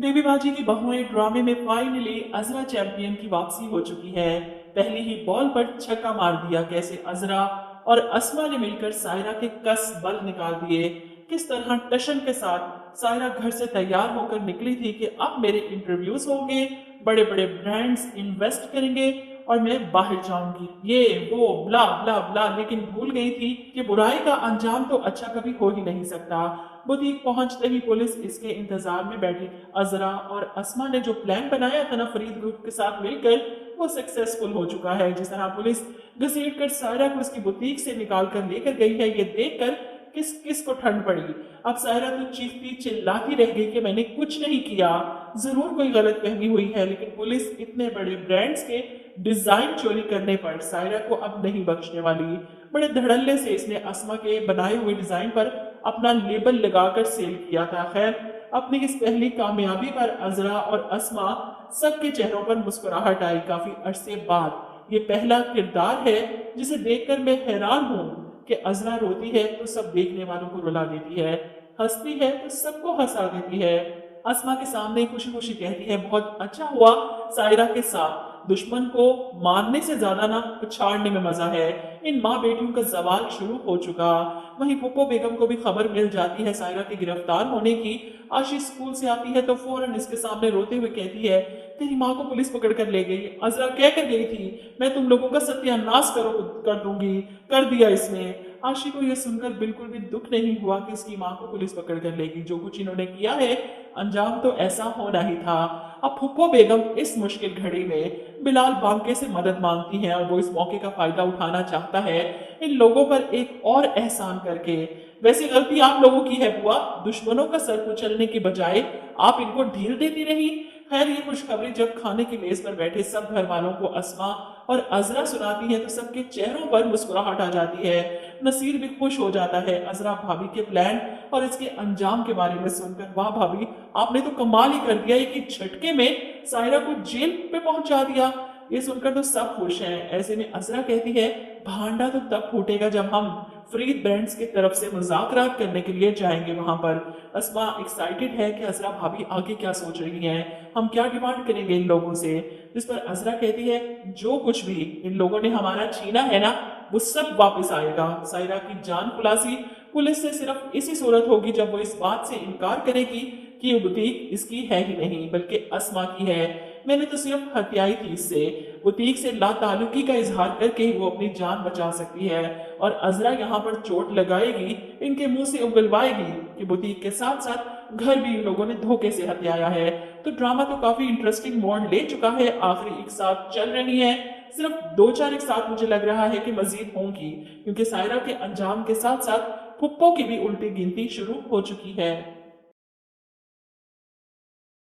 देवी बाजी की बहुएं ड्रामे में फाइनली अजरा चैंपियन की वापसी हो चुकी है। पहली ही बॉल पर छक्का मार दिया। कैसे अजरा और अस्मा ने मिलकर सायरा के कस बल निकाल दिए। किस तरह टशन के साथ सायरा घर से तैयार होकर निकली थी कि अब मेरे इंटरव्यूज होंगे, बड़े बड़े ब्रांड्स इन्वेस्ट करेंगे और मैं बाहर जाऊंगी, ये वो ब्ला ब्ला ब्ला, लेकिन भूल गई थी कि बुराई का अंजाम तो अच्छा कभी हो ही नहीं सकता। बुटीक पहुंचते ही पुलिस इसके इंतजार में बैठी। अजरा और अस्मा ने जो प्लान बनाया था ना फरीद ग्रुप के साथ मिलकर, वो सक्सेसफुल हो चुका है। जिस तरह पुलिस घसीट कर सायरा को उसकी बुटीक से निकाल कर लेकर गई है, ये देखकर किस किस को ठंड पड़ी। अब सायरा तो चीखती चिल्लाती रह गई कि मैंने कुछ नहीं किया, जरूर कोई गलत फहमी हुई है। लेकिन पुलिस इतने बड़े ब्रांड्स के डिजाइन चोरी करने पर सायरा को अब नहीं बख्शने वाली। बड़े धड़ल्ले से इसने अस्मा के बनाए हुए डिजाइन पर अपना लेबल लगाकर सेल किया था। खैर, अपनी इस पहली कामयाबी पर अजरा और अस्मा सबके चेहरों पर मुस्कुराहट आई। काफी अरसे बाद ये पहला किरदार है जिसे देखकर मैं हैरान हूं कि अजरा रोती है तो सब देखने वालों को रुला देती है, हंसती है तो सबको हंसा देती है। अस्मा के सामने खुशी खुशी कहती है, बहुत अच्छा हुआ सायरा के साथ, दुश्मन को मारने से ज्यादा ना पछाड़ने में मजा है। इन माँ बेटियों का सवाल शुरू हो चुका। वहीं पुप्पो बेगम को भी खबर मिल जाती है सायरा के गिरफ्तार होने की। आशी स्कूल से आती है तो फौरन इसके सामने रोते हुए कहती है, तेरी माँ को पुलिस पकड़ कर ले गई। अजरा कह कर गई थी, मैं तुम लोगों का सत्यानाश कर दूंगी। कर दिया इसने। आशी को यह सुनकर बिल्कुल भी दुख नहीं हुआ कि इसकी माँ को पुलिस पकड़ कर लेगी। जो कुछ इन्होंने किया है, अंजाम तो ऐसा होना ही था। अब फुप्पो बेगम इस मुश्किल घड़ी में बिलाल बांके से मदद मांगती हैं और वो इस मौके का फायदा उठाना चाहता है इन लोगों पर एक और एहसान करके। वैसे गलती आप लोगों की है बुआ, दुश्मनों का सर कुचलने की बजाय आप इनको ढील देती रही। खैर, ये खुशखबरी जब खाने की मेज पर बैठे सब घर वालों को अस्मा और अजरा सुनाती है तो सबके चेहरों पर मुस्कुराहट आ जाती है। नसीर भी खुश हो जाता है अजरा भाभी के प्लान और इसके अंजाम के बारे में सुनकर। वाह भाभी, आपने तो कमाल ही कर दिया, एक ही झटके में सायरा को जेल पे पहुंचा दिया। ये सुनकर तो सब खुश हैं। ऐसे में अजरा कहती है, भांडा तो तब फूटेगा जब हम फरीद ब्रांड्स की तरफ से मुज़ाकरात करने के लिए जाएंगे वहां पर। अस्मा एक्साइटेड है कि अजरा भाभी आगे क्या सोच रही हैं, हम क्या डिमांड करेंगे इन लोगों से। जिस पर अजरा कहती है, जो कुछ भी इन लोगों ने हमारा छीना है ना, वो सब वापस आएगा। सायरा की जान खुलासी पुलिस से सिर्फ इसी सूरत होगी जब वो इस बात से इनकार करेगी कि ये बुटीक इसकी है ही नहीं बल्कि अस्मा की है। मैंने तो सिर्फ हत्याई थी इससे। बुटीक से लाताल्लुकी का इजहार करके ही वो अपनी जान बचा सकती है और अजरा यहाँ पर चोट लगाएगी, इनके मुंह से उगलवाएगी कि बुटीक के साथ साथ घर भी इन लोगों ने धोखे से हत्याया है। तो ड्रामा तो काफी इंटरेस्टिंग मोड़ ले चुका है। आखिरी एक साथ चल रही है, सिर्फ दो चार एक साथ मुझे लग रहा है कि मजीद होंगी, क्योंकि सायरा के अंजाम के साथ साथ फुप्पो की भी उल्टी गिनती शुरू हो चुकी है।